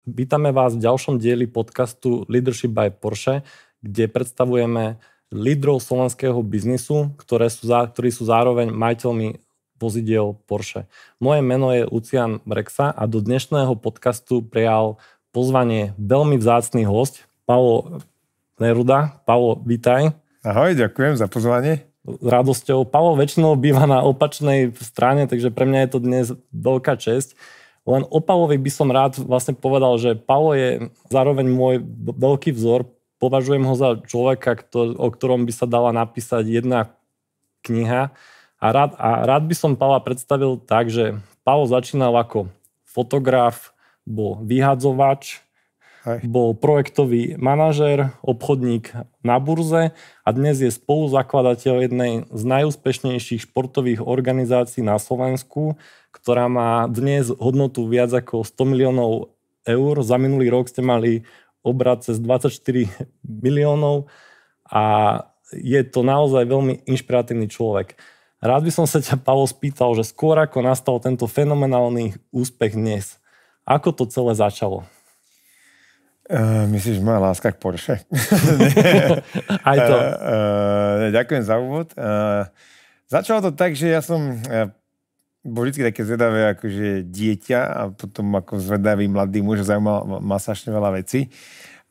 Vítame vás v ďalšom dieli podcastu Leadership by Porsche, kde predstavujeme lídrov slovenského biznisu, ktorí sú zároveň majiteľmi vozidiel Porsche. Moje meno je Lucian Brexa a do dnešného podcastu prijal pozvanie veľmi vzácny hosť, Pavol Neruda. Pavol, vítaj. Ahoj, ďakujem za pozvanie. S radosťou. Pavol väčšinou býva na opačnej strane, takže pre mňa je to dnes veľká česť. Len o Pavlovi by som rád vlastne povedal, že Pavol je zároveň môj veľký vzor. Považujem ho za človeka, o ktorom by sa dala napísať jedna kniha. A rád by som Pavla predstavil tak, že Pavol začínal ako fotograf, bol vyhadzovač, bol projektový manažér, obchodník na burze a dnes je spoluzakladateľ jednej z najúspešnejších športových organizácií na Slovensku, ktorá má dnes hodnotu viac ako 100 miliónov eur. Za minulý rok ste mali obrat cez 24 miliónov a je to naozaj veľmi inšpiratívny človek. Rád by som sa ťa, Pavol, spýtal, že skôr ako nastal tento fenomenálny úspech dnes, ako to celé začalo? Myslíš, moja láska k Porsche? Aj to. Ďakujem za úvod. Začalo to tak, že ja som bol vždy také zvedavé akože dieťa a potom ako zvedavý mladý muž zaujímal ma strašne veľa vecí.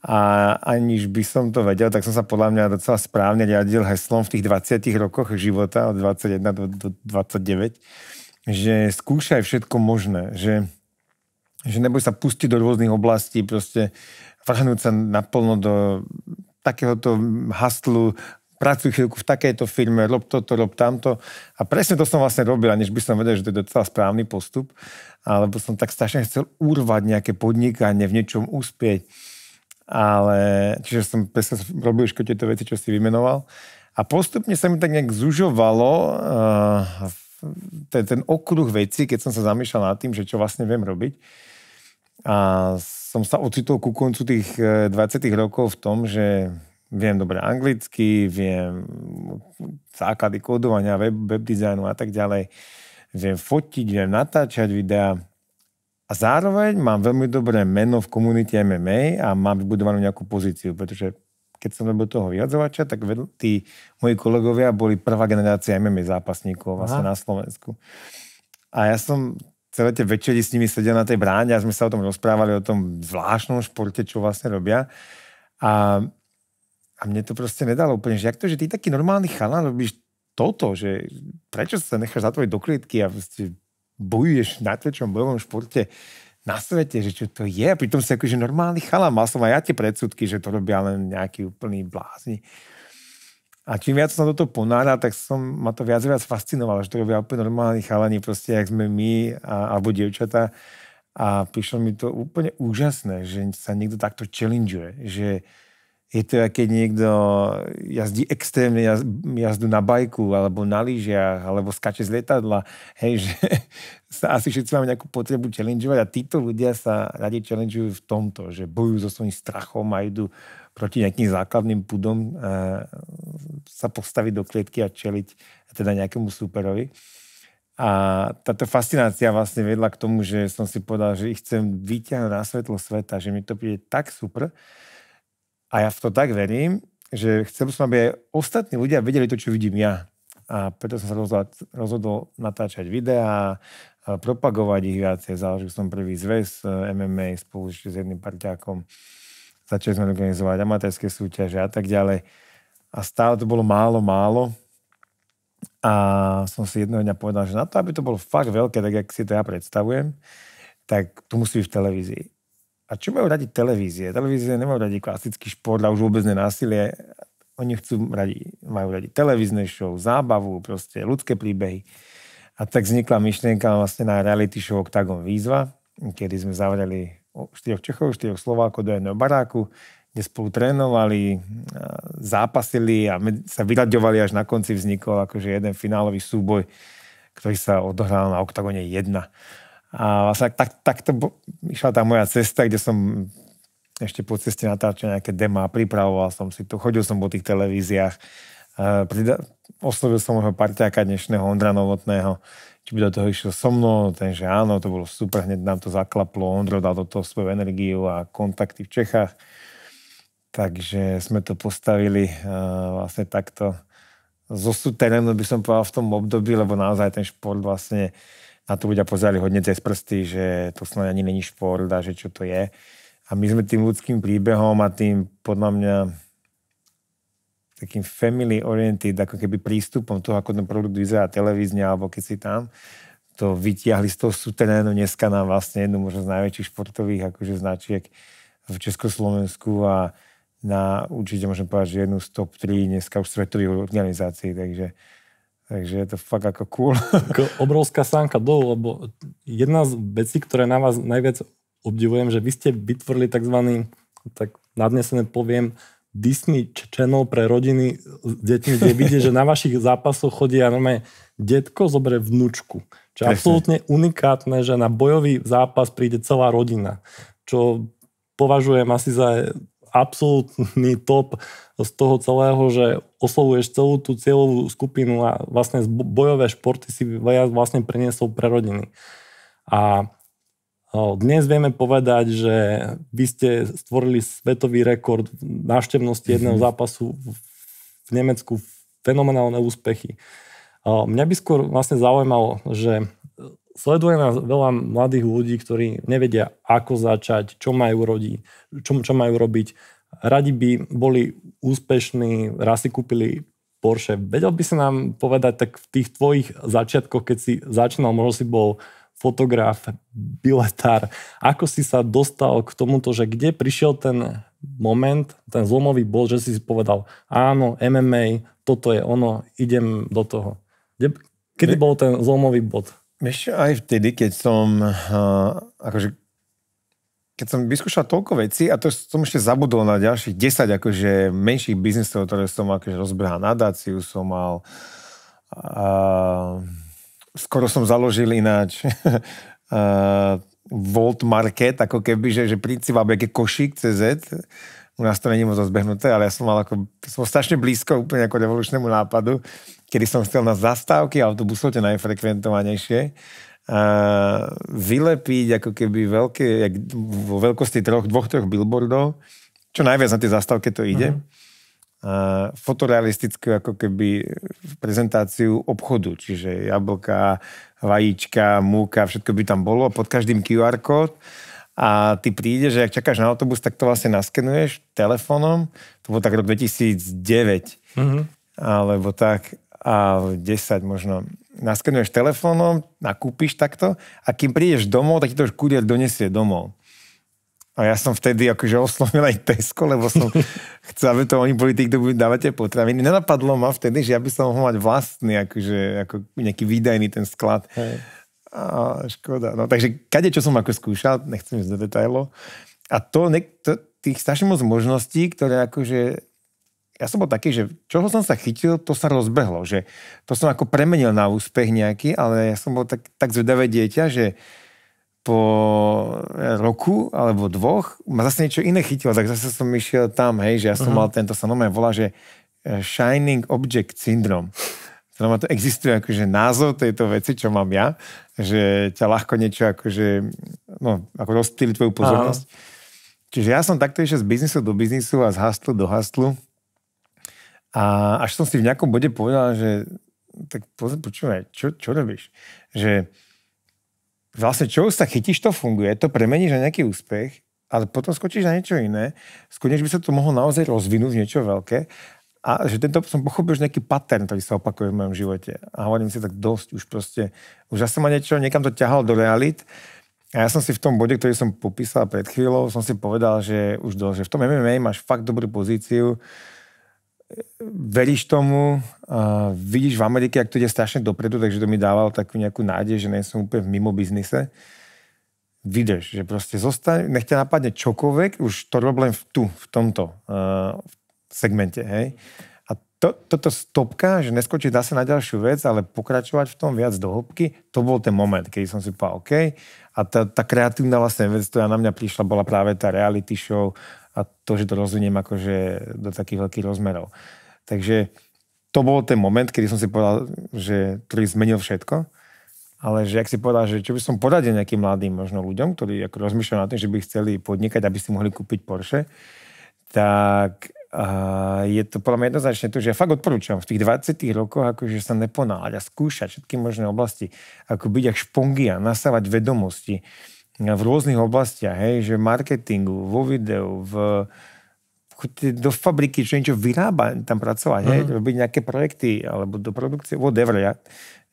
A aniž by som to vedel, tak som sa podľa mňa docela správne riadil heslom v tých 20 rokoch života, od 21 do 29, že skúšaj všetko možné, že neboj sa pustiť do rôznych oblastí, proste vrhnúť sa naplno do takéhoto hustlu, pracuj chvíľku v takejto firme, rob toto, rob tamto. A presne to som vlastne robil, než by som vedel, že to je docela správny postup, alebo som tak strašne chcel urvať nejaké podnikanie, v niečom uspieť. Čiže som presne robil všetko tieto veci, čo si vymenoval. A postupne sa mi tak nejak zužovalo ten okruh vecí, keď som sa zamýšľal nad tým, že čo vlastne viem robiť. A som sa ocitol ku koncu tých 20 rokov v tom, že viem dobre anglicky, viem základy kódovania, web dizajnu a tak ďalej. Viem fotiť, viem natáčať videá. A zároveň mám veľmi dobré meno v komunite MMA a mám vybudovanú nejakú pozíciu, pretože keď som robil toho vyhadzovača, tak tí moji kolegovia boli prvá generácia MMA zápasníkov vlastne na Slovensku. A ja som celé tie večery s nimi sedel na tej bráne a sme sa o tom rozprávali, o tom zvláštnom športe, čo vlastne robia. A mne to proste nedalo úplne, že jak to, že ty taký normálny chalan robíš toto, že prečo sa necháš zatvoriť do klietky a proste bojuješ na najväčšom bojovom športe na svete, že čo to je. A pritom si akože normálny chalan. Mal som aj ja tie predsudky, že to robia len nejaký úplný blázni. A čím viac som do toho ponáral, tak ma to viac fascinovalo, že to robia úplne normálni chalani, proste jak sme my alebo dievčatá. A prišlo mi to úplne úžasné, že sa niekto takto challengeuje, že je to, keď niekto jazdí extrémne jazdu na bajku, alebo na lyžiach, alebo skače z lietadla. Hej, že sa asi všetci máme nejakú potrebu challengeovať a títo ľudia sa radi challengeujú v tomto, že bojujú so svojím strachom a idú proti nejakým základným pudom sa postaviť do klietky a čeliť teda nejakému superovi. A táto fascinácia vlastne vedla k tomu, že som si povedal, že ich chcem vyťahnuť na svetlo sveta, že mi to príde tak super. A ja v to tak verím, že chcel som, aby aj ostatní ľudia vedeli to, čo vidím ja. A preto som sa rozhodol natáčať videá, propagovať ich viacej. Založil som prvý zväz MMA spolu s jedným parťákom. Začali sme organizovať amatérske súťaže a tak ďalej. A stále to bolo málo. A som si jedného dňa povedal, že na to, aby to bolo fakt veľké, tak jak si to ja predstavujem, tak to musí byť v televízii. A čo majú radi televízie? Televízie nemajú radi klasický šport a už vôbec nenásilie. Oni majú radi televízne show, zábavu, proste ľudské príbehy. A tak vznikla myšlienka vlastne na reality show Octagon Výzva, kedy sme zavreli 4 Čechov, 4 Slovákov do jedného baráku, kde spolu trénovali, zápasili a sa vyraďovali, až na konci vznikol akože jeden finálový súboj, ktorý sa odohral na Octagone 1. A vlastne takto išla tá moja cesta, kde som ešte po ceste natáčal nejaké dema, pripravoval som si to, chodil som po tých televíziách Oslovil som môjho parťáka dnešného Ondra Novotného, či by do toho išiel so mnou, ten, že áno, to bolo super, hneď nám to zaklaplo, Ondro dal do toho svoju energiu a kontakty v Čechách. Takže sme to postavili vlastne takto zo súterénu, by som povedal, v tom období, lebo naozaj ten šport vlastne na to ľudia pozerali hodne cez prsty, že to snad ani není šport a že čo to je. A my sme tým ľudským príbehom a tým, podľa mňa, takým family oriented, ako keby prístupom toho, ako ten produkt vyzerá televízne, alebo keď si tam, to vytiahli z toho súterénu. Dneska nám vlastne jednu možno z najväčších športových akože značiek v Československu a určite môžem povedať, že jednu z top 3 dneska už svetových organizácií, takže je to fakt ako cool. Obrovská sánka dolu, lebo jedna z vecí, ktoré na vás najviac obdivujem, že vy ste vytvorili takzvaný, tak nadnesené poviem, Disney Channel pre rodiny s deťmi, kde vidie, že na vašich zápasoch chodia normálne detko zoberie vnúčku. Čo je absolútne unikátne, že na bojový zápas príde celá rodina. Čo považujem asi za absolútny top z toho celého, že oslovuješ celú tú cieľovú skupinu a vlastne bojové športy si vlastne priniesol pre rodiny. A dnes vieme povedať, že vy ste stvorili svetový rekord návštevnosti jedného zápasu v Nemecku, fenomenálne úspechy. Mňa by skôr vlastne zaujímalo, že sleduje nás veľa mladých ľudí, ktorí nevedia, ako začať, čo majú robiť. Radi by boli úspešní, raz si kúpili Porsche. Vedel by si nám povedať, tak v tých tvojich začiatkoch, keď si začínal, možno si bol fotograf, biletár, ako si sa dostal k tomuto, že kde prišiel ten moment, ten zlomový bod, že si povedal, áno, MMA, toto je ono, idem do toho. Kedy bol ten zlomový bod? Ešte aj vtedy, keď som vyskúšal toľko vecí a to som ešte zabudol na ďalších 10 akože menších biznisov, ktoré som akože rozbehal, nadáciu som mal, skoro som založil ináč Volt Market, ako keby, že princíp, alebo jaký košík CZ, u nás to není moc rozbehnuté, ale ja som mal som strašne blízko úplne ako revolučnému nápadu, kedy som chcel na zastávky autobusov, tie najfrekventovanejšie, vylepiť ako keby vo veľkosti 2-3 billboardov, čo najviac na tej zastávke to ide. Fotorealistickú ako keby prezentáciu obchodu, čiže jablka, vajíčka, múka, všetko by tam bolo, pod každým QR kód. A ty prídeš, že ak čakáš na autobus, tak to vlastne naskenuješ telefónom. To bolo tak rok 2009. Alebo tak, a 10 možno. Naskenuješ telefónom, nakúpiš takto a kým prídeš domov, tak ti to už kuriér donesie domov. A ja som vtedy akože oslovil aj Tesco, lebo som chcel, aby to oni boli tí, kto budú dávať tie potraviny. Nenapadlo ma vtedy, že ja by som mohol mať vlastný, akože, ako nejaký výdajný ten sklad. Hej. A škoda. No takže kade, čo som ako skúšal, nechcem ísť do detailov. A tých strašne moc možností, ktoré akože, ja som bol taký, že čoho som sa chytil, to sa rozbehlo. Že to som ako premenil na úspech nejaký, ale ja som bol tak zvedavé dieťa, že po roku alebo 2 ma zase niečo iné chytilo, tak zase som išiel tam, hej, že ja som mal tento, sa normálne volá, že Shining Object Syndrome. To existuje akože názov tejto veci, čo mám ja, že ťa ľahko niečo akože, no, ako rozptýli tvoju pozornosť. Čiže ja som takto išiel z biznisu do biznisu a z hustlu do hustlu. A až som si v nejakom bode povedal, že tak počúvaj, čo robíš? Že vlastne čo sa chytíš, to funguje, to premeníš na nejaký úspech, ale potom skočíš na niečo iné, skôr by sa to mohlo naozaj rozvinúť v niečo veľké. A že tento som pochopil, že nejaký pattern, ktorý sa opakuje v mojom živote. A hovorím si tak dosť, už zase ma niečo, niekam to ťahalo do realit. A ja som si v tom bode, ktorý som popísal pred chvíľou, som si povedal, že už dosť, že v tom MMA máš fakt dobrú pozíciu, veríš tomu, vidíš v Amerike, ak to ide strašne dopredu, takže to mi dával takú nejakú nádej, že nie som úplne mimo biznise. Vydrž, že proste zostaň, nech ťa napadne čokoľvek, už to problém v tomto segmente, hej. A toto stopka, že neskočiť zase na ďalšiu vec, ale pokračovať v tom viac do hĺbky, to bol ten moment, keď som si povedal, OK. A tá kreatívna vlastne vec, ktorá na mňa prišla, bola práve tá reality show a to, že to rozviniem akože do takých veľkých rozmerov. Takže to bol ten moment, kedy som si povedal, že ktorý zmenil všetko. Ale že ak si povedal, že čo by som poradil nejakým mladým možno ľuďom, ktorí ako rozmýšľajú na tým, že by chceli podnikať, aby si mohli kúpiť Porsche, tak je to podľa mňa jednoznačne to, že ja fakt odporúčam v tých 20 rokoch akože sa neponáhľať a skúšať všetky možné oblasti, ako byť jak špongia, nasávať vedomosti v rôznych oblastiach, hej, že v marketingu, vo videu, do fabriky, čo niečo vyrába, tam pracovať, hej, robiť nejaké projekty, alebo do produkcie, whatever,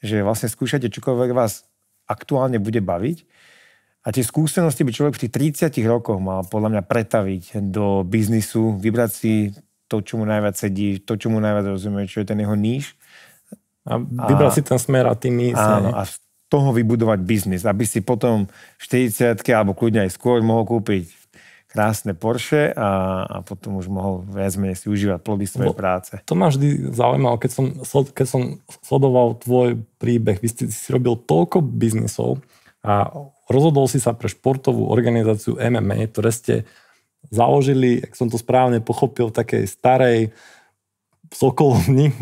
že vlastne skúšate čokoľvek vás aktuálne bude baviť a tie skúsenosti by človek v tých 30 rokoch mal podľa mňa pretaviť do biznisu, vybrať si to, čo mu najviac sedí, to, čo mu najviac rozumie, čo je ten jeho níž. A vybrať si ten smer a tým ísť. Áno, a z toho vybudovať biznis, aby si potom v 40-ke alebo kľudne aj skôr mohol kúpiť krásne Porsche a potom už mohol viac menej si užívať plody svojej práce. To ma vždy zaujímalo, keď som sledoval tvoj príbeh. Vy si robil toľko biznisov a rozhodol si sa pre športovú organizáciu MMA, ktoré ste založili, ak som to správne pochopil, v takej starej sokolovni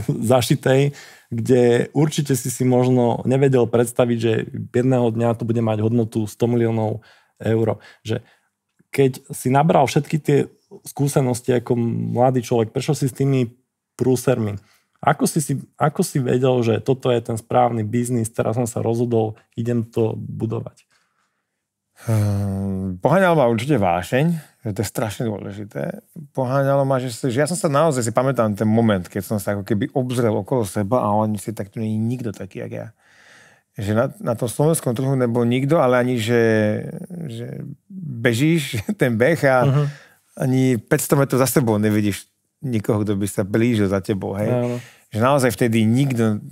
zašitej, kde určite si možno nevedel predstaviť, že jedného dňa to bude mať hodnotu 100 miliónov eur. Že keď si nabral všetky tie skúsenosti ako mladý človek, prešiel si s tými prúsermi. Ako si vedel, že toto je ten správny biznis, teraz som sa rozhodol, idem to budovať? Poháňalo ma určite vášeň, že to je strašne dôležité. Poháňalo ma, že ja som sa naozaj si pamätám ten moment, keď som sa ako keby obzrel okolo seba a oni si tak tu nie je nikto taký, jak ja. Že na tom slovenskom trhu nebol nikto, ale ani, že bežíš ten beh a ani 500 metrov za sebou nevidíš nikoho, kto by sa blížil za tebou. Hej? Že naozaj vtedy nikto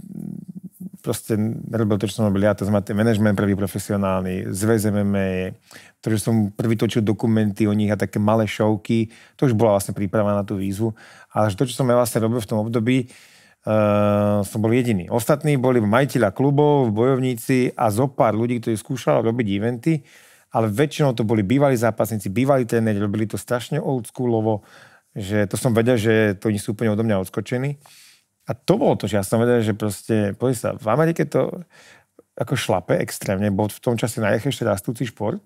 proste nerobil to, čo som robil ja, to znamená ten manažment prvý profesionálny, zväz MMA, to, že som prvý točil dokumenty o nich a také malé šovky, to už bola vlastne príprava na tú výzvu. Ale to, čo som ja vlastne robil v tom období, som bol jediný. Ostatní boli majiteľa klubov, bojovníci a zo pár ľudí, ktorí skúšali robiť eventy, ale väčšinou to boli bývalí zápasníci, bývalí tréneri, robili to strašne oldschoolovo, že to som vedel, že to oni sú úplne odo mňa odskočení. A to bolo to, že ja som vedel, že proste, pozri sa, v Amerike to ako šlape extrémne, bol v tom čase najrychlejšie rastúci šport.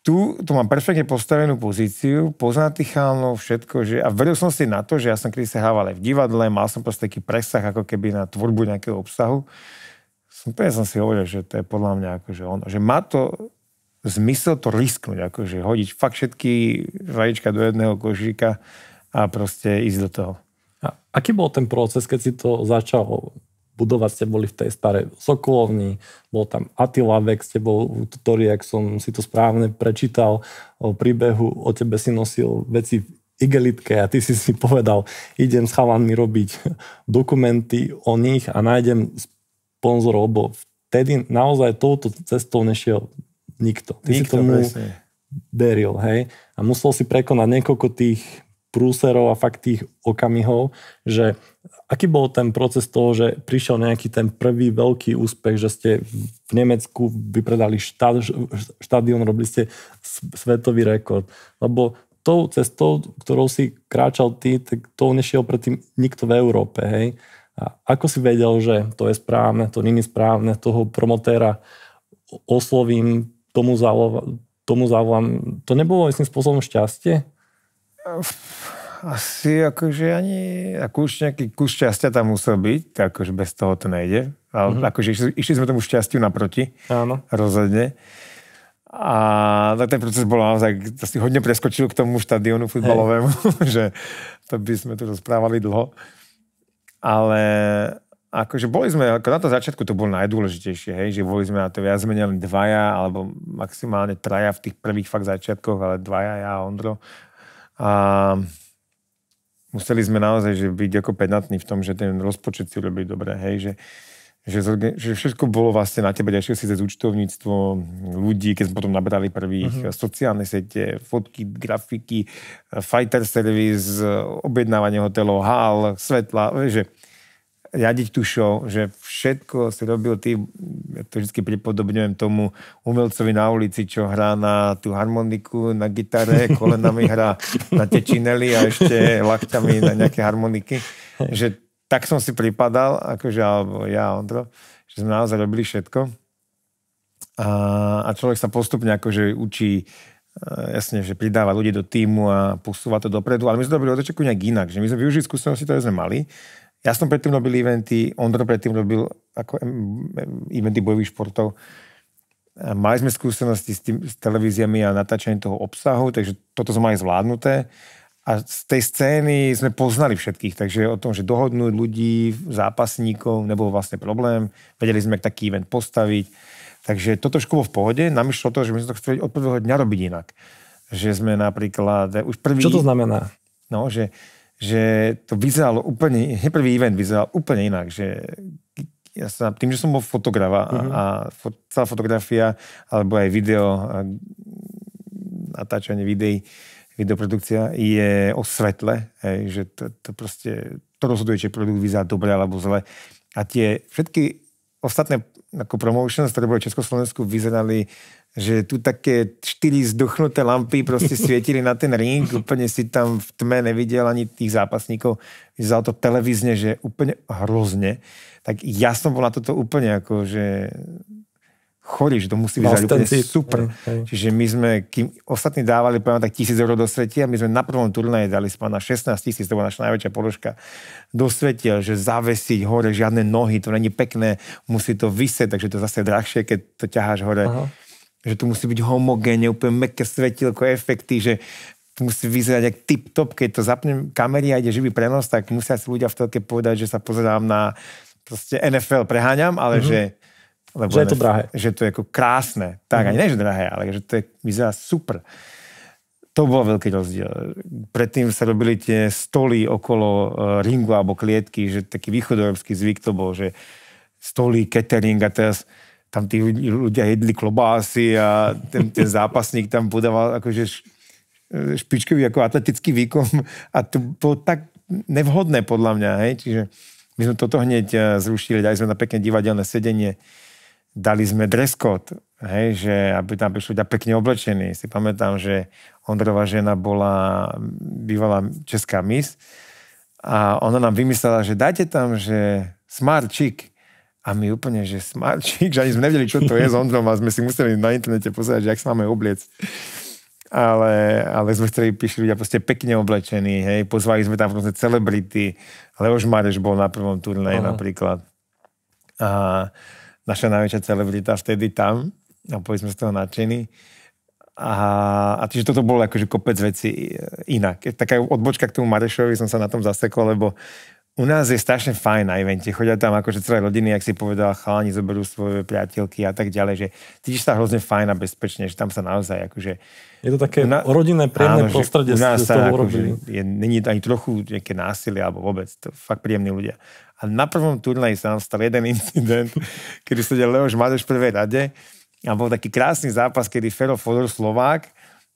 Tu mám perfektne postavenú pozíciu, poznám tých chálnov, všetko, že, a veril som si na to, že ja som kedy sa hával aj v divadle, mal som proste taký presah ako keby na tvorbu nejakého obsahu. Som si hovoril, že to je podľa mňa akože ono, že má to zmysel to risknúť, akože hodiť fakt všetky vajíčka do jedného košíka a proste ísť do toho. A aký bol ten proces, keď si to začal budovať, ste boli v tej starej sokolovni, bol tam Attila Vek, ste bol ktorý, ak som si to správne prečítal, o príbehu, o tebe si nosil veci v igelitke a ty si povedal, idem s chalanmi robiť dokumenty o nich a nájdem sponzorov, lebo vtedy naozaj touto cestou nešiel nikto. Ty si tomu veril, hej? A musel si prekonať niekoľko tých prúserov a fakt tých okamihov, že aký bol ten proces toho, že prišiel nejaký ten prvý veľký úspech, že ste v Nemecku vypredali štadión, robili ste svetový rekord. Lebo tou cestou, ktorou si kráčal ty, tak tou nešiel predtým nikto v Európe, hej? A ako si vedel, že to je správne, to nie je správne, toho promotéra oslovím, tomu zavolám. To nebolo istým spôsobom šťastie? Asi akože ani už nejaký kus šťastia tam musel byť, akože bez toho to nejde. Ale akože išli sme tomu šťastiu naproti. Áno. Rozhodne. A ten proces bol naozaj, asi hodne preskočil k tomu štadiónu futbalovému, že to by sme tu rozprávali dlho. Ale akože boli sme, ako na to začiatku to bolo najdôležitejšie, hej, že boli sme na to viac menej len dvaja, alebo maximálne traja v tých prvých fakt začiatkoch, ale dvaja, ja a Ondro. A museli sme naozaj že byť ako pedantní v tom, že ten rozpočet si urobiť dobre, hej, že všetko bolo vlastne na tebe, ďalšie si cez účtovníctvo ľudí, keď sme potom nabrali prvých sociálne siete, fotky, grafiky, fighter service, objednávanie hotelov, hál, svetla, že riadiť tú show, že všetko si robil ty, ja to vždy pripodobňujem tomu umelcovi na ulici, čo hrá na tú harmoniku, na gitare, kolenami hrá na tie činely a ešte lakťami na nejaké harmoniky. Že tak som si pripadal, akože, alebo ja, Ondro, že sme naozaj robili všetko. A človek sa postupne akože učí, jasne, že pridáva ľudí do týmu a posúva to dopredu, ale my sme to robili od začiatku nejak inak, že my sme využili skúsenosti, ktoré sme mali. Ja som predtým robil eventy, Ondro predtým robil ako eventy bojových športov. Mali sme skúsenosti s televíziami a natáčaním toho obsahu, takže toto sme mali zvládnuté. A z tej scény sme poznali všetkých, takže o tom, že dohodnúť ľudí, zápasníkov, nebol vlastne problém. Vedeli sme, jak taký event postaviť. Takže toto školo v pohode. Nám išlo to, že my sme to chceli od prvého dňa robiť inak. Že sme napríklad už prvý... Čo to znamená? No, že to vyzeralo úplne, prvý event vyzeral úplne inak, že ja sa, tým, že som bol fotograf a celá fotografia, alebo aj video, natáčanie videí, videoprodukcia je o svetle, že to proste, to rozhoduje, či produkt vyzerá dobre alebo zle. A tie všetky ostatné ako promotions, ktoré boli v Československu, vyzerali, že tu také 4 zduchnuté lampy proste svietili na ten ring, úplne si tam v tme nevidel ani tých zápasníkov. Vyzeralo to televízne, že úplne hrozne. Tak ja som bol na toto úplne ako, že chorý, že to musí vyzerať úplne super. Čiže my sme, kým ostatní dávali poviem tak 1,000 eur do svetia, my sme na prvom turnaji dali na 16 000, to bola naša najväčšia položka, do svetia, že zavesiť hore žiadne nohy, to není pekné, musí to visieť, takže to zase drahšie, keď to ťaháš hore. Aha. Že tu musí byť homogénne, úplne mäkké svetielko, efekty, že to musí vyzerať jak tip-top, keď to zapnem kamery a ide živý prenos, tak musia si ľudia v telke povedať, že sa pozerám na proste NFL, preháňam, ale že je to drahé. Že to je ako krásne. Tak, ani nie, že drahé, ale že to vyzerá super. To bol veľký rozdiel. Predtým sa robili tie stoly okolo ringu alebo klietky, že taký východoeurópsky zvyk to bol, že stoly, catering a teraz tam tí ľudia jedli klobásy a ten zápasník tam podával akože špičkový ako atletický výkon a to bolo tak nevhodné podľa mňa, hej, čiže my sme toto hneď zrušili, dali sme na pekné divadelné sedenie, dali sme dress code, hej, že aby tam prišli ľudia pekne oblečení. Si pamätám, že Ondrova žena bola bývalá česká miss a ona nám vymyslela, že dajte tam, že smart chic. A my úplne, že smart chic, že ani sme nevedeli, čo to je s Ondrom a sme si museli na internete pozerať, že jak sa máme obliecť. Ale sme chceli píšli ľudia proste pekne oblečení, hej, pozvali sme tam proste celebrity. Leoš Mareš bol na prvom turnaji napríklad. A naša najväčšia celebrita vtedy tam, a povedzme z toho nadšení. A čiže toto bolo akože kopec veci inak. Taká odbočka k tomu Marešovi som sa na tom zasekol, lebo u nás je strašne fajn na evente. Chodia tam akože celé rodiny, jak si povedal, chalani zoberú svoje priateľky a tak ďalej, že cítiš sa hrozne fajn a bezpečne, že tam sa naozaj akože... Je to také rodinné, príjemné prostredie. U nás sa akože není ani trochu nejaké násilie alebo vôbec. To fakt príjemní ľudia. A na prvom turnaji sa nám stal jeden incident, kedy sedel Leoš Mareš v prvej rade a bol taký krásny zápas, kedy Fero Fodor Slovák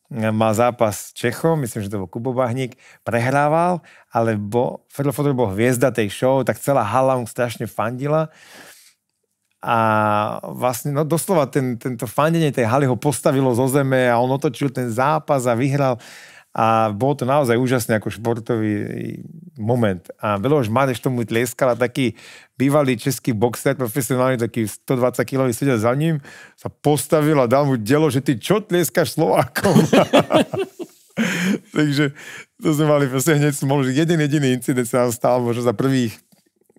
mal zápas s Čechom, myslím, že to bol Kubo Bahník, prehrával, ale Fero Fodor bol hviezda tej show, tak celá hala mu strašne fandila a vlastne no doslova tento fandenie tej haly ho postavilo zo zeme a on otočil ten zápas a vyhral a bol to naozaj úžasný ako športový moment. A Leoš Mareš tomu tlieskal a taký bývalý český boxer, profesionálny, taký 120 kg sedel za ním, sa postavil a dal mu dielo, že ty čo tlieskaš Slovákom? Takže to sme mali proste hneď, možno jeden jediný incident sa nám stal možno za prvých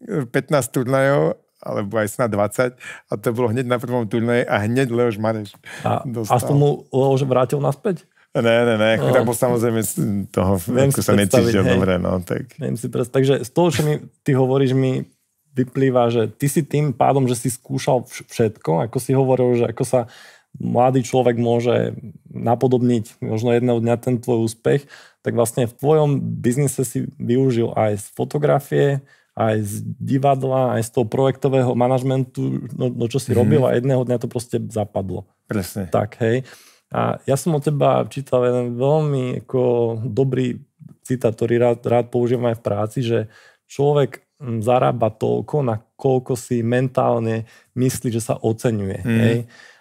15 turnajov, alebo aj snad 20 a to bolo hneď na prvom turnaji a hneď Leoš Mareš dostal. A z tomu Leoš vrátil naspäť? Ne, tak bol samozrejme z toho, ako sa necítil dobre, no tak. Viem si predstaviť. Takže z toho, čo ty hovoríš, mi vyplýva, že ty si tým pádom, že si skúšal všetko, ako si hovoril, že ako sa mladý človek môže napodobniť možno jedného dňa ten tvoj úspech, tak vlastne v tvojom biznise si využil aj z fotografie, aj z divadla, aj z toho projektového manažmentu, no čo si robil a jedného dňa to proste zapadlo. Presne. Tak, hej. A ja som od teba čítal jeden veľmi ako dobrý citát, ktorý rád používam aj v práci, že človek zarába toľko, na koľko si mentálne myslí, že sa oceňuje. Hej?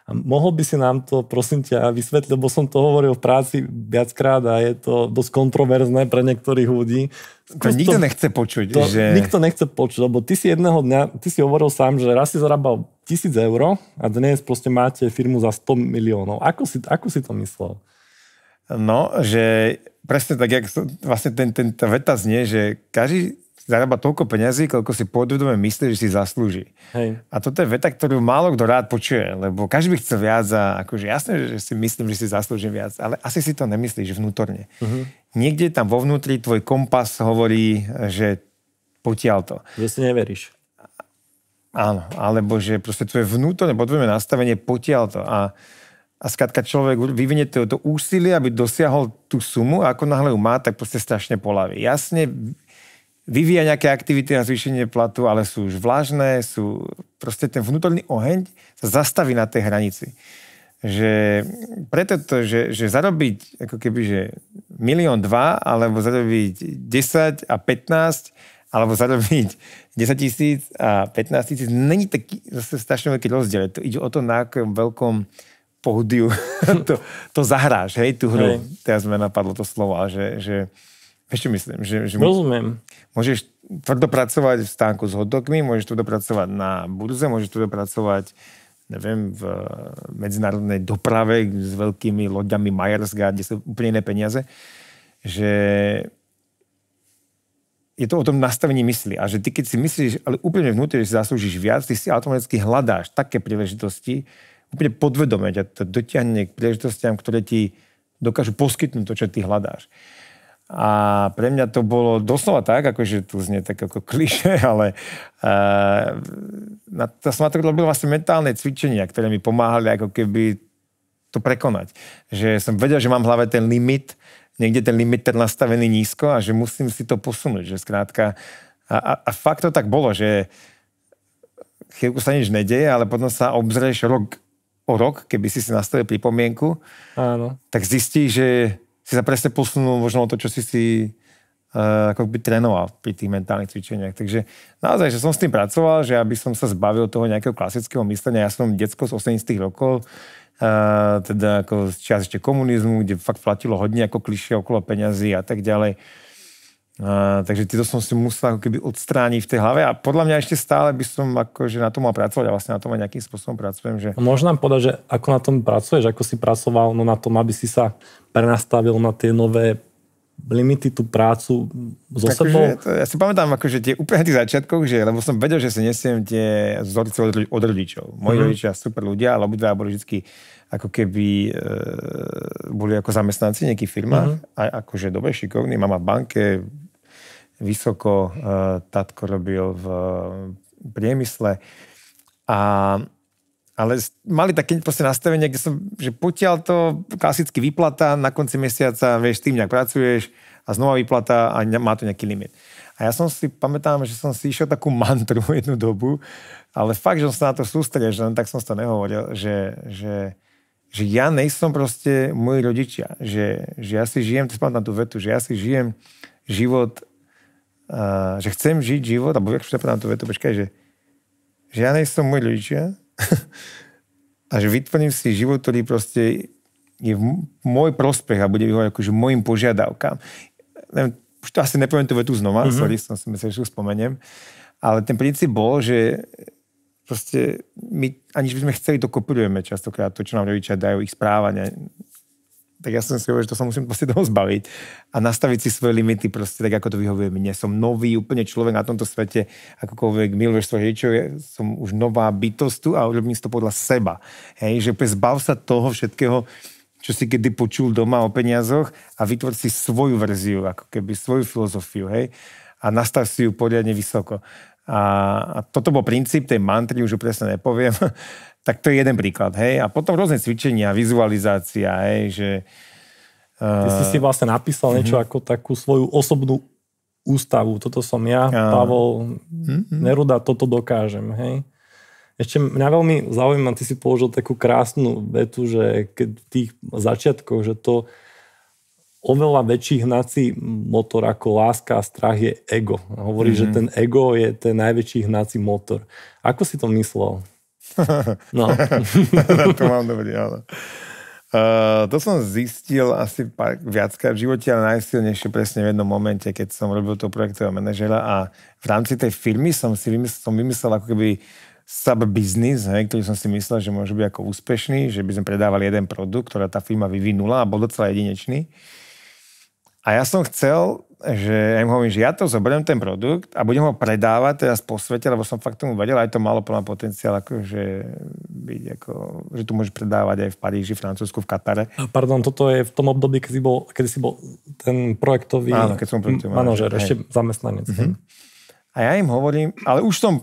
A mohol by si nám to, prosím ťa, vysvetliť, lebo som to hovoril v práci viackrát a je to dosť kontroverzné pre niektorých ľudí. To nikto nechce počuť. Nikto nechce počuť, lebo ty si jedného dňa, ty si hovoril sám, že raz si zarábal 1000 eur a dnes proste máte firmu za 100 miliónov. Ako si to myslel? No, že presne tak, jak vlastne tá veta znie, že každý zarába toľko peňazí, koľko si podvedome myslí, že si zaslúži. Hej. A toto je veta, ktorú málo kto rád počuje, lebo každý by chcel viac a akože jasné, že si myslím, že si zaslúžim viac, ale asi si to nemyslíš vnútorne. Niekde tam vo vnútri tvoj kompas hovorí, že potiaľ to. Že si neveríš. Áno, alebo že proste tvoje vnútorné podvedome nastavenie potiaľ to. A skrátka človek vyvinie to úsilie, aby dosiahol tú sumu a ako náhle ju má, tak proste strašne poľaví. Jasne, vyvíja nejaké aktivity na zvýšenie platu, ale sú už vlažné, sú proste ten vnútorný oheň sa zastaví na tej hranici. Že preto to, že zarobiť ako keby, že 1,2 milióna, alebo zarobiť 10 a 15, alebo zarobiť 10 000 a 15 000, není taký zase strašne veľký rozdiel. To ide o to, na akom veľkom pódiu to zahráš, hej, tú hru. Teraz mi napadlo to slovo, že vieš, čo myslím? Že rozumiem. Môžeš tvrdo pracovať v stánku s hotdogmi, môžeš tvrdo pracovať na burze, môžeš tvrdo pracovať, neviem, v medzinárodnej doprave s veľkými loďami Majerska, kde sú úplne iné peniaze. Že je to o tom nastavení mysli. A že ty, keď si myslíš, ale úplne vnútri, že si zaslúžiš viac, ty si automaticky hľadáš také príležitosti, úplne podvedome ťa to dotiahne k príležitostiam, ktoré ti dokážu poskytnúť to, čo ty hľadáš. A pre mňa to bolo doslova tak, akože tu znie tak ako klišé, ale som na to robil vlastne mentálne cvičenia, ktoré mi pomáhali ako keby to prekonať. Že som vedel, že mám v hlave ten limit, niekde ten limiter nastavený nízko a že musím si to posunúť. Že skrátka, a fakt to tak bolo, že chvíľku sa nič nedeje, ale potom sa obzrieš o rok, keby si nastavil pripomienku, áno, tak zistíš, že si sa presne posunul možno to, čo si ako by trénoval pri tých mentálnych cvičeniach. Takže naozaj, že som s tým pracoval, že aby som sa zbavil toho nejakého klasického myslenia. Ja som decko z 80 rokov, teda ako z čias ešte komunizmu, kde fakt platilo hodne ako klišé okolo peňazí a tak ďalej. Takže to som si musel ako keby odstrániť v tej hlave a podľa mňa ešte stále by som akože na tom mal pracovať a vlastne na tom aj nejakým spôsobom pracujem. Že... Môžeš nám povedať, že ako na tom pracuješ, ako si pracoval na tom, aby si sa prenastavil na tie nové limity, tú prácu so sebou? Ja si pamätám akože tie úplne tých začiatkoch, že, lebo som vedel, že si nesiem tie vzorce od rodičov. Moji rodičia super ľudia, ale obidva boli vždy ako keby boli ako zamestnanci v nejakých firmách, aj akože dobre šikovní, mama v banke, vysoko, tatko robil v priemysle. Ale mali také nastavenie, kde som, že potiaľ to klasicky vyplata, na konci mesiaca, vieš, tým nejak pracuješ a znova vyplata a má to nejaký limit. A ja som si, pamätám, že som si išiel takú mantru jednu dobu, ale fakt, že som sa na to sústredil, že len tak som si to nehovoril, že ja nejsom proste moji rodičia, že ja si žijem, to spomínam na tú vetu, že ja si žijem život, že chcem žiť život, alebo jak sa na tú vetu, počkaj, že ja nejsom moji rodičia a že vytvorím si život, ktorý proste je v môj prospech a bude vyhovať akože môjim požiadavkám. Neviem, už to asi nepoviem tú vetu znova, sorry, som si myslel, že už spomeniem, ale ten princíp bol, že proste my, aniž by sme chceli, to kopírujeme častokrát, to, čo nám rodičia dajú, ich správania. Tak ja som si hovoril, že to sa musím proste toho zbaviť a nastaviť si svoje limity proste tak, ako to vyhovuje mne. Som nový úplne človek na tomto svete, akokoľvek miluješ svojich rodičov, som už nová bytosť tu a urobím si to podľa seba. Hej, že zbav sa toho všetkého, čo si kedy počul doma o peniazoch a vytvor si svoju verziu, ako keby svoju filozofiu, hej, a nastav si ju poriadne vysoko. A toto bol princíp tej mantry, už ju presne nepoviem, tak to je jeden príklad, hej. A potom rôzne cvičenia, vizualizácia, hej, že... Ty si vlastne napísal niečo ako takú svoju osobnú ústavu. Toto som ja, Pavol Neruda, toto dokážem, hej. Ešte mňa veľmi zaujíma, ty si položil takú krásnu vetu, že keď v tých začiatkoch, že to oveľa väčší hnací motor ako láska a strach je ego. Hovorí, že ten ego je ten najväčší hnací motor. Ako si to myslel? No. To mám dobrý, áno. To som zistil asi viackrát v živote, ale najsilnejšie presne v jednom momente, keď som robil toho projektového manažera a v rámci tej firmy som vymyslel ako keby sub-business, ktorý som si myslel, že môže byť ako úspešný, že by sme predávali jeden produkt, ktorá tá firma vyvinula a bol docela jedinečný. A ja som chcel, že ja im hovorím, že ja to zoberiem ten produkt a budem ho predávať teraz po svete, lebo som fakt tomu vedel, aj to malo plná potenciál, akože byť ako, že tu môžeš predávať aj v Paríži, Francúzsku, v Katare. Pardon, toto je v tom období, keď si bol ten projektový manažer, ešte zamestnanec. A ja im hovorím, ale už som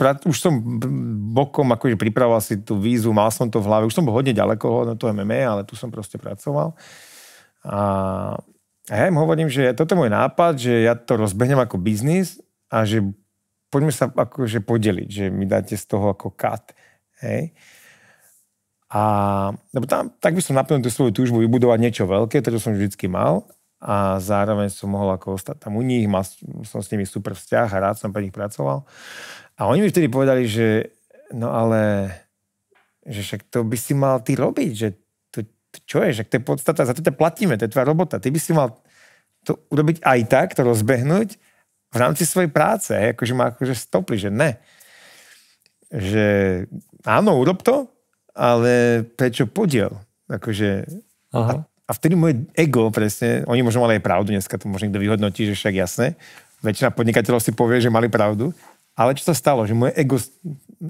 bokom akože pripravoval si tú výzvu, mal som to v hlave, už som bol hodne ďaleko na to MMA, ale tu som proste pracoval. A ja im hovorím, že toto je môj nápad, že ja to rozbehnem ako biznis a že poďme sa akože podeliť, že mi dáte z toho ako cut. Hej. A lebo tam, tak by som naplnil tú svoju túžbu vybudovať niečo veľké, ktoré som vždycky mal a zároveň som mohol ako ostať tam u nich, mal som s nimi super vzťah a rád som pre nich pracoval. A oni mi vtedy povedali, že no ale že však to by si mal ty robiť, že čo je, že to je podstata, za to ťa platíme, to je tvoja robota. Ty by si mal to urobiť aj tak, to rozbehnúť v rámci svojej práce, akože ma akože stopli, že ne. Že áno, urob to, ale prečo podiel? Akože, a vtedy moje ego presne, oni možno mali aj pravdu, dneska to možno niekto vyhodnotí, že však jasné, väčšina podnikateľov si povie, že mali pravdu, ale čo sa stalo, že moje ego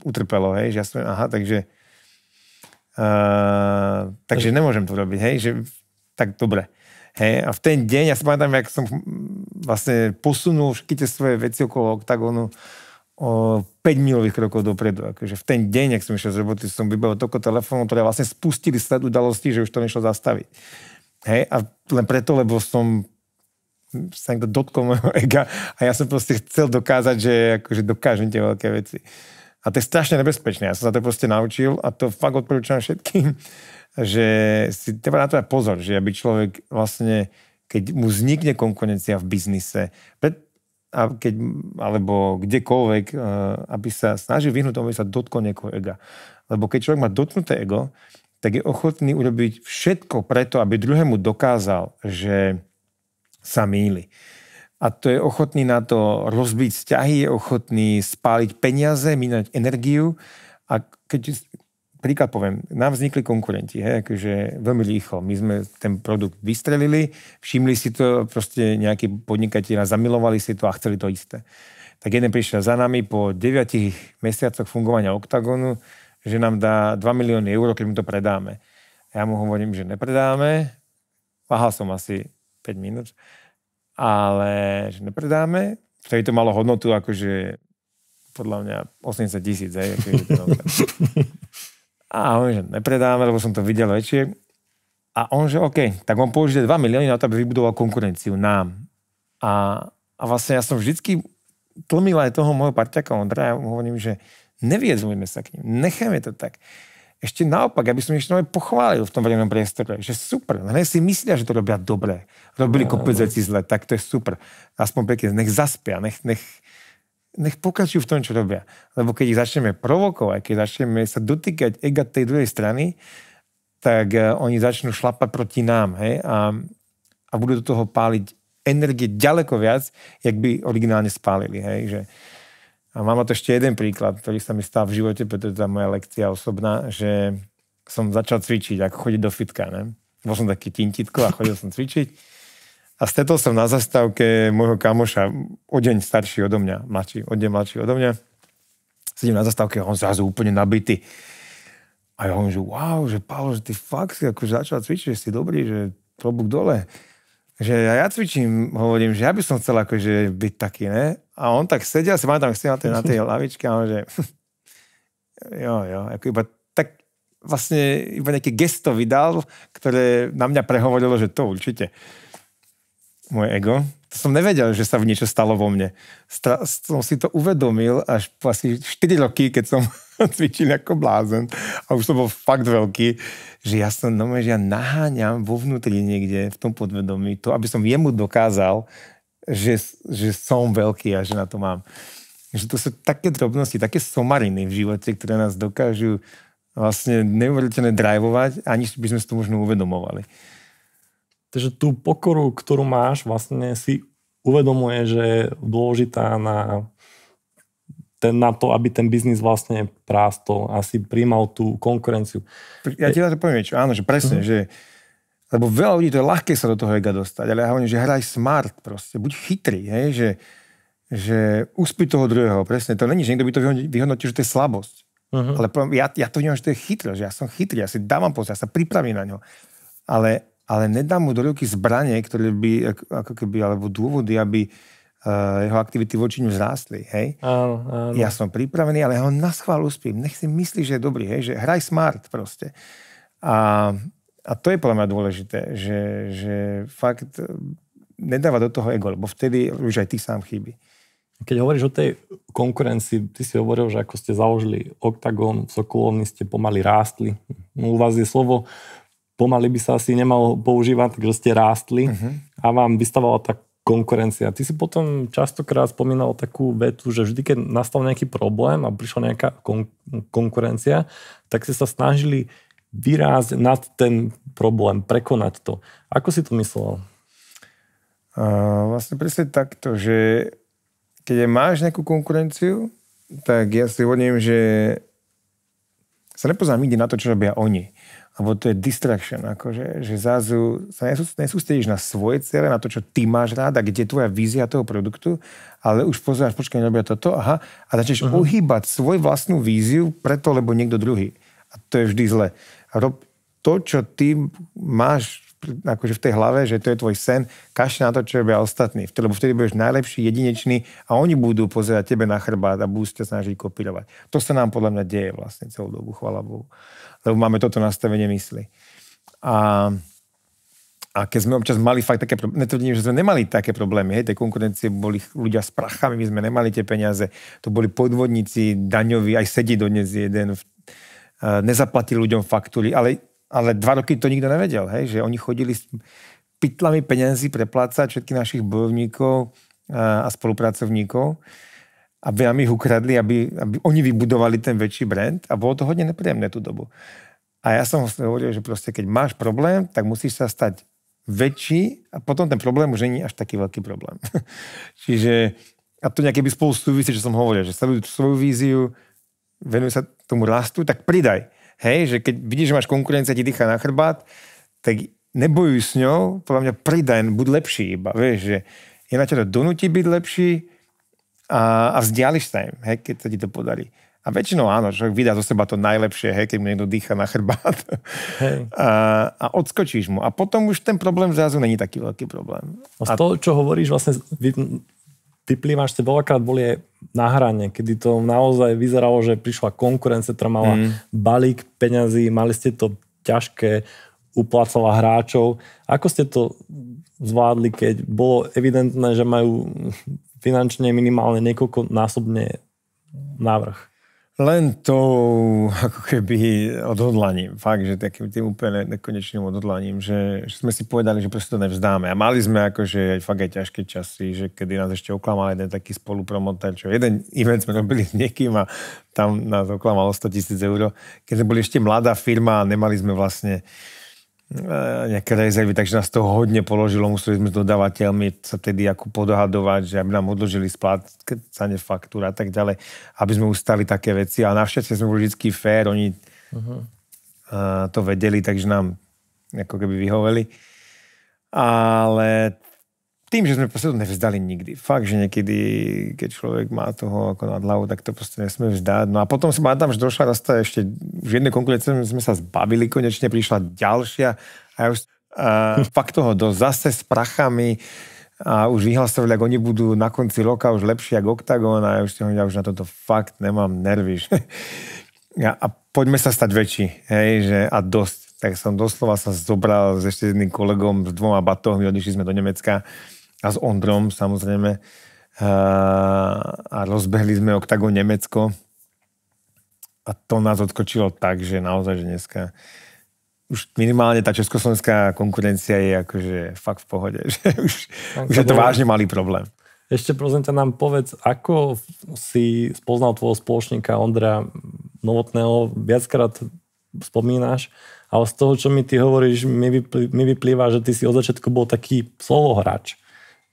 utrpelo, hej, že ja som, takže nemôžem to robiť, hej, že tak dobre. Hej, a v ten deň, ja si pamätám, jak som vlastne posunul všetky tie svoje veci okolo oktagónu o 5 milových krokov dopredu. Akože v ten deň, jak som išiel z roboty, som vybavil toľko telefónov, ktoré vlastne spustili sled udalostí, že už to nešlo zastaviť. Hej, a len preto, lebo som sa niekto dotkol môjho ega a ja som proste chcel dokázať, že akože dokážem tie veľké veci. A to je strašne nebezpečné. Ja som sa to proste naučil a to fakt odporúčam všetkým, že si treba na to aj pozor, že aby človek vlastne, keď mu vznikne konkurencia v biznise, alebo kdekoľvek, aby sa snažil vyhnúť tomu, aby sa dotkol niekoho ega. Lebo keď človek má dotknuté ego, tak je ochotný urobiť všetko preto, aby druhému dokázal, že sa mýli. A to je ochotný na to rozbiť vzťahy, je ochotný spáliť peniaze, minúť energiu. A keď príklad poviem, nám vznikli konkurenti, hej, akože veľmi rýchlo. My sme ten produkt vystrelili, všimli si to, proste nejakí podnikatelia zamilovali si to a chceli to isté. Tak jeden prišiel za nami po 9 mesiacoch fungovania Oktagonu, že nám dá 2 milióny eur, keď mu to predáme. Ja mu hovorím, že nepredáme. Váhal som asi 5 minút. Ale že nepredáme. Vtedy to malo hodnotu akože podľa mňa 80 000, hej. A on, že nepredáme, lebo som to videl väčšie. A on, že OK, tak on použije 2 milióny na to, aby vybudoval konkurenciu nám. A vlastne ja som vždycky tlmil aj toho môjho parťaka Ondra, ja mu hovorím, že neviedzujme sa k ním, nechajme to tak. Ešte naopak, aby som ešte pochválil v tom verejnom priestore, že super, len si myslia, že to robia dobre. Robili kopec veci zle, tak to je super. Aspoň pekne, nech zaspia, nech pokračujú v tom, čo robia. Lebo keď ich začneme provokovať, keď začneme sa dotýkať ega tej druhej strany, tak oni začnú šlapať proti nám, hej, a budú do toho páliť energie ďaleko viac, jak by originálne spálili, hej, že a mám to ešte jeden príklad, ktorý sa mi stal v živote, pretože to je moja lekcia osobná, že som začal cvičiť, ako chodiť do fitka, ne? Bol som taký tintitko a chodil som cvičiť. A stretol som na zastávke môjho kamoša, o deň starší odo mňa, o deň mladší odo mňa. Sedím na zastávke a on zrazu úplne nabitý. A ja hovorím, že wow, že Paolo, že ty fakt si akože začal cvičiť, že si dobrý, že klobúk dole. Že ja cvičím, hovorím, že ja by som chcel akože byť taký, ne? A on tak sedel, si pamätám, na tej lavičke a on, že jo, ako iba tak vlastne iba nejaké gesto vydal, ktoré na mňa prehovorilo, že to určite. moje ego. To som nevedel, že sa v niečo stalo vo mne. Som si to uvedomil až po asi 4 roky, keď som cvičil ako blázen a už som bol fakt veľký, že ja naháňam vo vnútri niekde v tom podvedomí to, aby som jemu dokázal, že som veľký a že na to mám. Že to sú také drobnosti, také somariny v živote, ktoré nás dokážu vlastne neuveriteľne drivovať, aniž by sme si to možno uvedomovali. Takže tú pokoru, ktorú máš, vlastne si uvedomuje, že je dôležitá na to, aby ten biznis vlastne prástol a si príjmal tú konkurenciu. Ja ti na to poviem niečo, áno, že presne, že lebo veľa ľudí, to je ľahké sa do toho ega dostať, ale ja hovorím, že hraj smart proste, buď chytrý, hej, že uspí toho druhého, presne, to není, že niekto by to vyhodnotil, že to je slabosť. Ale ja to vnímam, že to je chytré, že ja som chytrý, ja si dávam pozor, ja sa pripravím na ňo. Ale nedám mu do ruky zbranie, ktoré by, ako keby, alebo dôvody, aby jeho aktivity voči ňu vzrástli, hej? Áno. Ja som pripravený, ale ja ho na schvál uspím. Nech si myslí, že je dobrý, hej? Že hraj smart proste. A to je podľa mňa dôležité, že fakt nedáva do toho ego, lebo vtedy už aj ty sám chybí. Keď hovoríš o tej konkurencii, ty si hovoril, že ako ste založili Octagon, Sokolovny, ste pomaly rástli. U vás je slovo pomaly by sa asi nemalo používať, takže ste rástli a vám vystavala tá konkurencia. Ty si potom častokrát spomínal takú vetu, že vždy, keď nastal nejaký problém a prišla nejaká konkurencia, tak ste sa snažili vyrásť nad ten problém, prekonať to. Ako si to myslel? Vlastne presne takto, že keď máš nejakú konkurenciu, tak ja si hovorím, že sa nepozerám nikdy na to, čo robia oni. Lebo to je distraction, akože, že zrazu sa nesústredíš na svoje ciele, na to, čo ty máš rád a kde je tvoja vízia toho produktu, ale už pozeráš, počkaj, nerobia toto, a začneš ohýbať svoju vlastnú víziu preto, lebo niekto druhý. A to je vždy zle. Rob to, čo ty máš akože v tej hlave, že to je tvoj sen, kašľ na to, čo robia ostatní. Lebo vtedy budeš najlepší, jedinečný a oni budú pozerať tebe na chrbát a budú sa snažiť kopírovať. To sa nám podľa mňa deje vlastne celú dobu, chvála Bohu. Lebo máme toto nastavenie mysli. A keď sme občas mali fakt také problémy, netvrdím, že sme nemali také problémy, hej, tej konkurencie boli ľudia s prachami, my sme nemali tie peniaze, to boli podvodníci, daňoví, aj sedí dodnes jeden, nezaplatili ľuďom faktúry, ale 2 roky to nikto nevedel, hej, že oni chodili s pytlami peniazy preplácať všetkých našich bojovníkov a spolupracovníkov, aby nám ich ukradli, aby oni vybudovali ten väčší brand a bolo to hodne nepríjemné tú dobu. A ja som hovoril, že proste keď máš problém, tak musíš sa stať väčší a potom ten problém už nie je až taký veľký problém. Čiže, a to nejaké by spolu súvisí, čo som hovoril, že sleduj svoju víziu, venuj sa tomu rastu, tak pridaj. Hej, že keď vidíš, že máš konkurencia, ti dýcha na chrbát, tak nebojuj s ňou, podľa mňa pridaj, buď lepší iba, vieš, že je na teba donúti byť lepší a vzdiališ sa im, hej, keď sa ti to podarí. A väčšinou áno, človek vydá zo seba to najlepšie, hej, keď mu niekto dýcha na chrbát. Hej. A odskočíš mu. A potom už ten problém zrazu není taký veľký problém. A z toho, čo hovoríš, vlastne vyplývaš, ste veľakrát boli aj na hrane, kedy to naozaj vyzeralo, že prišla konkurencia, ktorá mala balík peňazí, mali ste to ťažké, uplácala hráčov. Ako ste to zvládli, keď bolo evidentné, že majú finančne minimálne niekoľkonásobne návrh? Len to ako keby odhodlaním. Fakt, že takým tým úplne nekonečným odhodlaním, že sme si povedali, že proste to nevzdáme. A mali sme akože fakt aj ťažké časy, že kedy nás ešte oklamal jeden taký spolupromotor, čo jeden event sme robili s niekým a tam nás oklamalo 100 000 eur. Keď sme boli ešte mladá firma a nemali sme vlastne nejaké rezervy, takže nás to hodne položilo, museli sme s dodávateľmi sa tedy ako podohadovať, že aby nám odložili splácanie faktúr a tak ďalej, aby sme ustali také veci. A našťastie sme boli vždy fair, oni to vedeli, takže nám ako keby vyhoveli. Ale tým, že sme proste to nevzdali nikdy. Fakt, že niekedy, keď človek má toho ako nad hlavou, tak to proste nesmie vzdať. No a potom som tam, že došla rasta ešte už jednej konkurencie, sme sa zbavili konečne, prišla ďalšia a už fakt toho zase s prachami a už vyhlasovali, ako oni budú na konci roka už lepšie ako Octagon a ja už na toto fakt nemám nervy. A poďme sa stať väčší, hej, že a dosť. Tak som doslova sa zobral s ešte jedným kolegom s 2 batohmi, odišli sme do Nemecka a s Ondrom samozrejme a rozbehli sme Octagon Nemecko a to nás odskočilo tak, že naozaj, že dneska už minimálne tá československá konkurencia je akože fakt v pohode, že už je to vážne malý problém. Ešte prosím ťa nám povedz, ako si spoznal tvojho spoločníka Ondra Novotného, viackrát spomínaš, ale z toho, čo mi ty hovoríš, mi vyplýva, že ty si od začiatku bol taký solo hráč,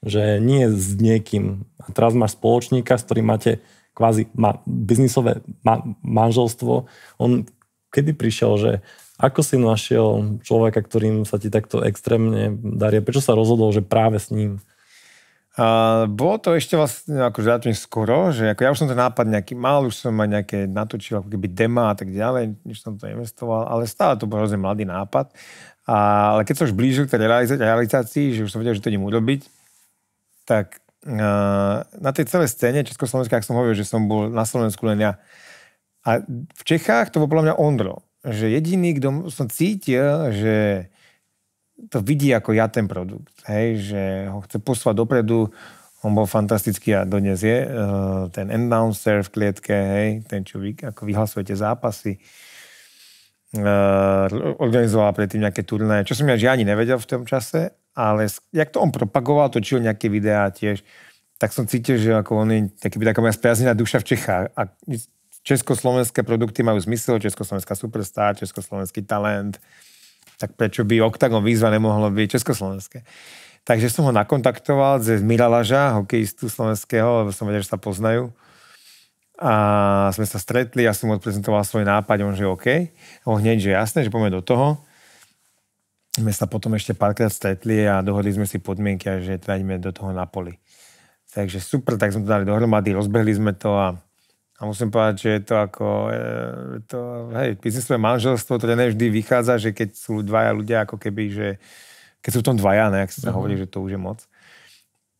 že nie s niekým. A teraz máš spoločníka, s ktorým máte kvázi biznisové manželstvo. On kedy prišiel, že ako si našiel človeka, ktorým sa ti takto extrémne darí? Prečo sa rozhodol, že práve s ním? Bolo to ešte vlastne ako relatívne skoro, že ako ja už som ten nápad nejaký mal, už som aj nejaké natočil ako keby dema a tak ďalej, než som to investoval, ale stále to bol hrozne mladý nápad. Ale keď som už blížil k tej realizácii, že už som vedel, že to idem urobiť, tak na tej celej scéne Československa, ak som hovoril, že som bol na Slovensku len ja. A v Čechách to bol podľa mňa Ondro. Že jediný, kto som cítil, že to vidí ako ja ten produkt. Hej, že ho chce posúvať dopredu. On bol fantastický a dodnes je. Ten announcer v klietke, hej, ten, čo vy ako vyhlasujete zápasy. Organizoval predtým nejaké turnaje, čo som ja ani nevedel v tom čase, ale jak to on propagoval, točil nejaké videá tiež, tak som cítil, že ako on je taká moja spriaznená duša v Čechách. A československé produkty majú zmysel, československá superstar, československý talent, tak prečo by Octagon výzva nemohlo byť československé. Takže som ho nakontaktoval cez Miralaža, hokejistu slovenského, lebo som vedel, že sa poznajú. A sme sa stretli, ja som mu odprezentoval svoj nápad, on že OK. On hneď, že jasné, že poďme do toho. My sa potom ešte párkrát stretli a dohodli sme si podmienky, že teda ideme do toho na poli. Takže super, tak sme to dali dohromady, rozbehli sme to a musím povedať, že je to ako biznisové manželstvo, to nevždy vychádza, že keď sú dvaja ľudia, ako keby, že keď sú v tom dvaja, ak sa hovorí, že to už je moc,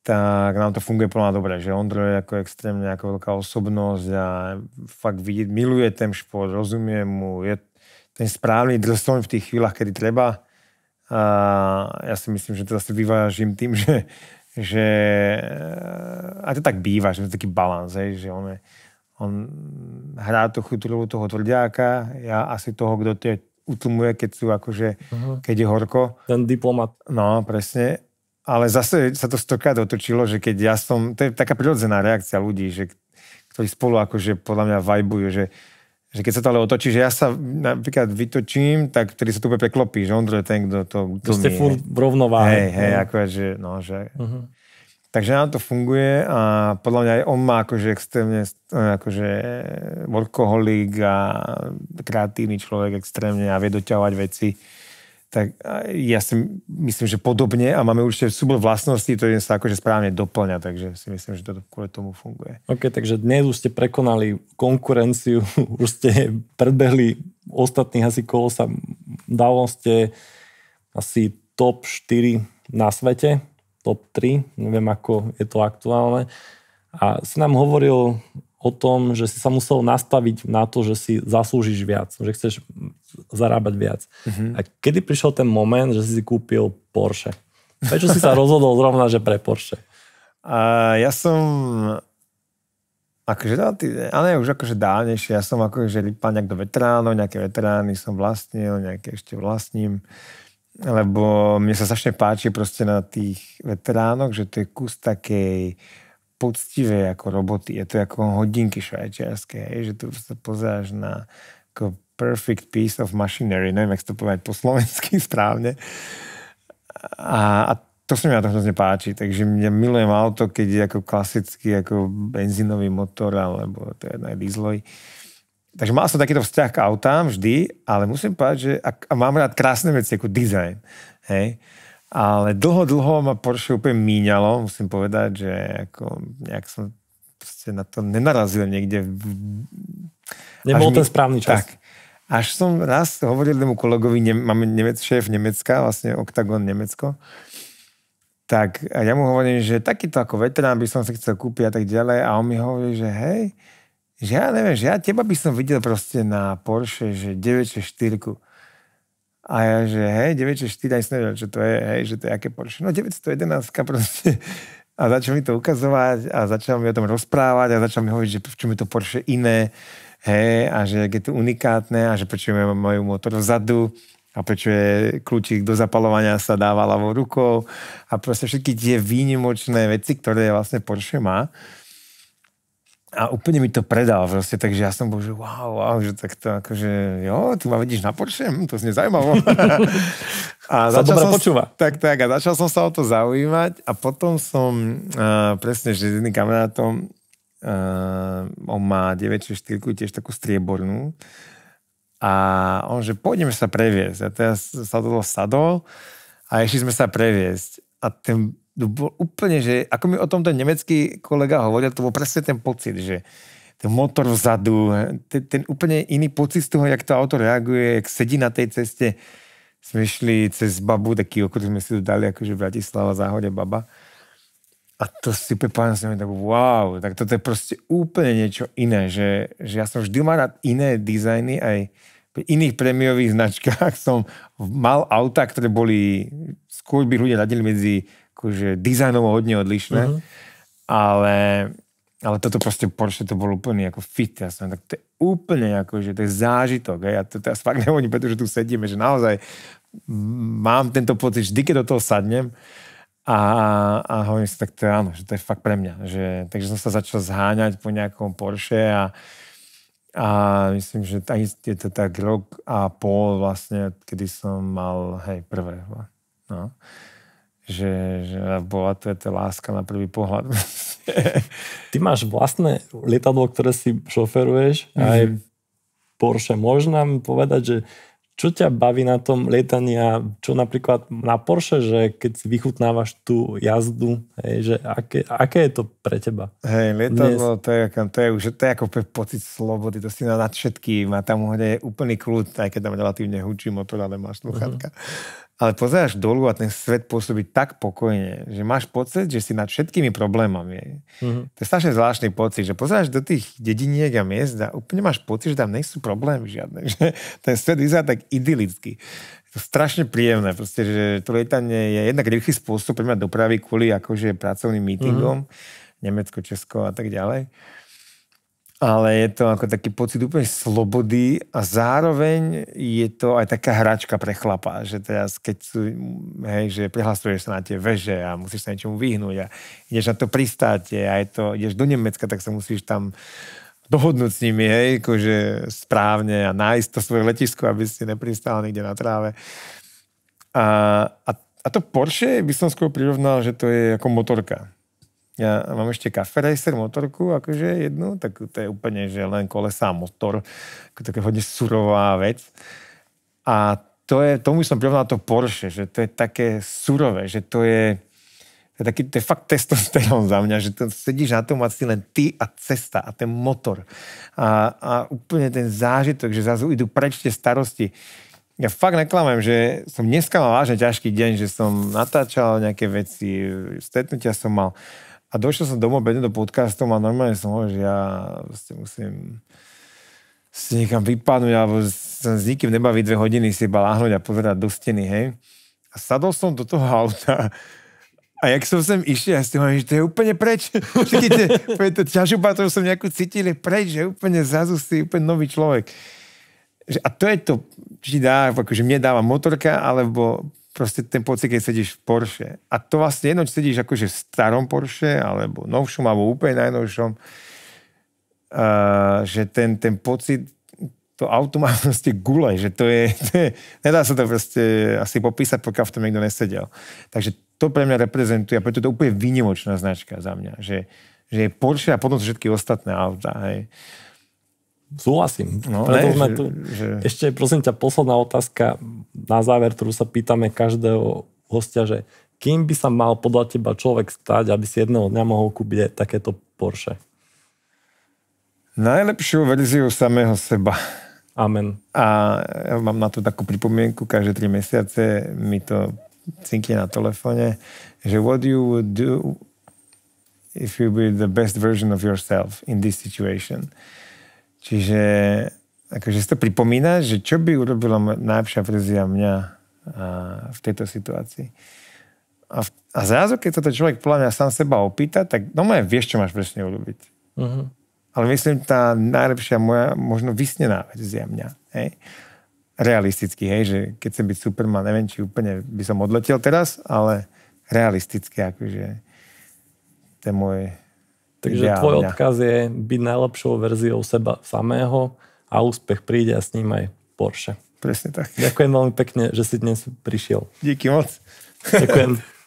tak nám to funguje plná dobre, že Ondro je ako extrémne ako veľká osobnosť a fakt miluje ten šport, rozumie mu, je ten správny drsoň v tých chvíľach, kedy treba. A ja si myslím, že to zase vyvážim tým, že a to tak býva, že to je taký balans, že on hrá tú chutru toho tvrďáka, ja asi toho, kto tie utlmuje, keď sú akože, keď je horko. Ten diplomat. No, presne. Ale zase sa to stokrát otočilo, že keď ja som, to je taká prirodzená reakcia ľudí, že, ktorí spolu akože podľa mňa vajbujú, že keď sa to ale otočí, že ja sa napríklad vytočím, tak vtedy sa to úplne preklopí, že Ondro je ten, kto to utlmí. Ste furt v rovnováhe. Hej, akože, že no, že... Takže nám to funguje a podľa mňa aj on má akože extrémne akože workoholik a kreatívny človek extrémne a vie doťahovať veci. Tak ja si myslím, že podobne a máme určite súbor vlastností, ktorý sa akože správne doplňa, takže si myslím, že to kvôli tomu funguje. OK, takže dnes už ste prekonali konkurenciu, už ste predbehli ostatných asi kolosa, dalo ste asi top 4 na svete, top 3, neviem ako je to aktuálne. A si nám hovoril o tom, že si sa musel nastaviť na to, že si zaslúžiš viac, že chceš zarábať viac. A kedy prišiel ten moment, že si kúpil Porsche? Prečo si sa rozhodol zrovna, že pre Porsche? Ja som akože, ale už akože dávnejšie, ja som akože lípal nejak do veteránov, nejaké veterány som vlastnil, nejaké ešte vlastním, lebo mne sa strašne páči proste na tých veteránoch, že to je kus takej poctivé ako roboty. Je to ako hodinky švajčiarske, že tu sa pozeráš na ako perfect piece of machinery, neviem, jak to povedať po slovensky správne. A to sa mi na to hrozne páči, takže mňa milujem auto, keď je ako klasický ako benzínový motor, alebo to je jedna dieselový. Takže mal som takýto vzťah k autám vždy, ale musím povedať, že a mám rád krásne veci ako design, hej. Ale dlho ma Porsche úplne míňalo, musím povedať, že ako nejak som na to nenarazil niekde. Nebol ten správny čas. Tak. Až som raz hovoril jednému kolegovi, máme šéf Nemecka, vlastne Octagon Nemecko, tak a ja mu hovorím, že takýto ako veterán by som si chcel kúpiť a tak ďalej a on mi hovorí, že hej, že ja neviem, že ja teba by som videl proste na Porsche, že 964. A ja, že hej, 964, aj som nevedel, čo to je, hej, že to je aké Porsche. No 911 proste. A začal mi to ukazovať a začal mi o tom rozprávať a začal mi hovoriť, že v čom je to Porsche iné, hej, a že je to unikátne a že prečo majú motor vzadu a prečo je kľúčik do zapalovania sa dáva ľavou rukou a proste všetky tie výnimočné veci, ktoré vlastne Porsche má. A úplne mi to predal proste, takže ja som bol, že wow, že takto akože, jo, tu ma vidíš na Porsche, to znie zaujímavo. A sa dobre počúva. Tak, a začal som sa o to zaujímať a potom som presne, že s jedným kamarátom, on má 964, tiež takú striebornú a on, že pôjdeme sa previesť. A teraz sa do toho sadol a išli sme sa previesť. A ten bol úplne, že ako mi o tom ten nemecký kolega hovoril, to bol presne ten pocit, že ten motor vzadu, ten úplne iný pocit z toho, jak to auto reaguje, jak sedí na tej ceste. Sme išli cez Babu, taký okruh sme si tu dali, akože Bratislava, Záhode, Baba. A to si úplne pamätám, tak wow, tak toto je proste úplne niečo iné, že ja som vždy mal rád iné dizajny, aj pri iných prémiových značkách som mal auta, ktoré boli, skôr by ľudia radili medzi akože dizajnovo hodne odlišné, ale toto proste Porsche to bol úplne ako fit, ja som tak to je úplne ako, že to je zážitok, ja to teraz fakt nehovorím, pretože tu sedíme, že naozaj mám tento pocit, vždy, keď do toho sadnem a hovorím si, tak to je áno, že to je fakt pre mňa, takže som sa začal zháňať po nejakom Porsche a myslím, že je to tak rok a pol vlastne, kedy som mal, prvé, no. Že bola to láska na prvý pohľad. Ty máš vlastné lietadlo, ktoré si šoferuješ, aj Porsche. Môžeš nám povedať, že čo ťa baví na tom lietaní a čo napríklad na Porsche, že keď si vychutnávaš tú jazdu, že aké je to pre teba? Lietadlo, to je ako pocit slobody, to si nad všetkým a tam je úplný kľud, aj keď tam relatívne hučí motor, ale máš sluchátka. Ale pozeráš dolu a ten svet pôsobí tak pokojne, že máš pocit, že si nad všetkými problémami. To je strašne zvláštny pocit, že pozeráš do tých dediniek a miest a úplne máš pocit, že tam nie sú problémy žiadne. Že ten svet vyzerá tak idylicky. Je to strašne príjemné, proste, že to lietanie je jednak rýchly spôsob pre mňa dopravy kvôli akože pracovným meetingom, Nemecko, Česko a tak ďalej. Ale je to ako taký pocit úplne slobody a zároveň je to aj taká hračka pre chlapa, že teraz keď že prihlasuješ sa na tie veže a musíš sa niečomu vyhnúť a ideš na to pristáte a ideš do Nemecka, tak sa musíš tam dohodnúť s nimi, akože správne a nájsť to svoje letisko, aby si nepristál niekde na tráve. A to Porsche by som skôr prirovnal, že to je ako motorka. Ja mám ešte Cafe Racer motorku, akože jednu, tak to je úplne, že len kolesá motor, ako také hodne surová vec. A tomu som prirovnal to Porsche, že to je také surové, že to je fakt testosterón za mňa, že to sedíš na tom a si len ty a cesta a ten motor. A úplne ten zážitok, že zrazu idú preč tie starosti. Ja fakt neklamem, že som dneska mal vážne ťažký deň, že som natáčal nejaké veci, stretnutia som mal. A došiel som domov do podcastov a normálne som hovoril, že ja musím si niekam vypadnúť alebo sa s nikým nebaviť 2 hodiny si iba láhnuť a pozerať do steny, hej. A sadol som do toho auta a jak som sem išiel, ja si hovorím, že to je úplne preč. To ťažoba, ktorú som nejakú cítil, je preč, že úplne zrazu si úplne nový človek. A to je to, či dá, akože mne dáva motorka, alebo proste ten pocit, keď sedíš v Porsche. A to vlastne jedno, či sedíš akože v starom Porsche, alebo novšom, alebo úplne najnovšom, že ten pocit, to auto má proste gule, že to je, nedá sa to proste asi popísať, pokiaľ v tom niekto nesedel. Takže to pre mňa reprezentuje, a preto to je úplne výnimočná značka za mňa, že je Porsche a potom sú všetky ostatné autá, hej. Súhlasím. No, preto sme tu. Ešte prosím ťa, posledná otázka na záver, ktorú sa pýtame každého hostia, že kým by sa mal podľa teba človek stať, aby si jedného dňa mohol kúpiť takéto Porsche? Najlepšiu verziu samého seba. Amen. A ja mám na to takú pripomienku, každé 3 mesiace mi to cinkne na telefóne, že what you would do if you be the best version of yourself in this situation. Čiže akože si to pripomínaš, že čo by urobila najlepšia verzia mňa v tejto situácii. A zrazu, keď sa to človek podľa mňa sám seba opýta, tak vieš, čo máš presne urobiť. Uh-huh. Ale myslím, tá najlepšia moja, možno vysnená verzia mňa. Hej? Realisticky, hej, že keď chcem byť Superman, neviem, či úplne by som odletel teraz, ale realisticky, akože to je môj Takže tvoj odkaz je byť najlepšou verziou seba samého a úspech príde a s ním aj Porsche. Presne tak. Ďakujem veľmi pekne, že si dnes prišiel. Díky moc. Ďakujem.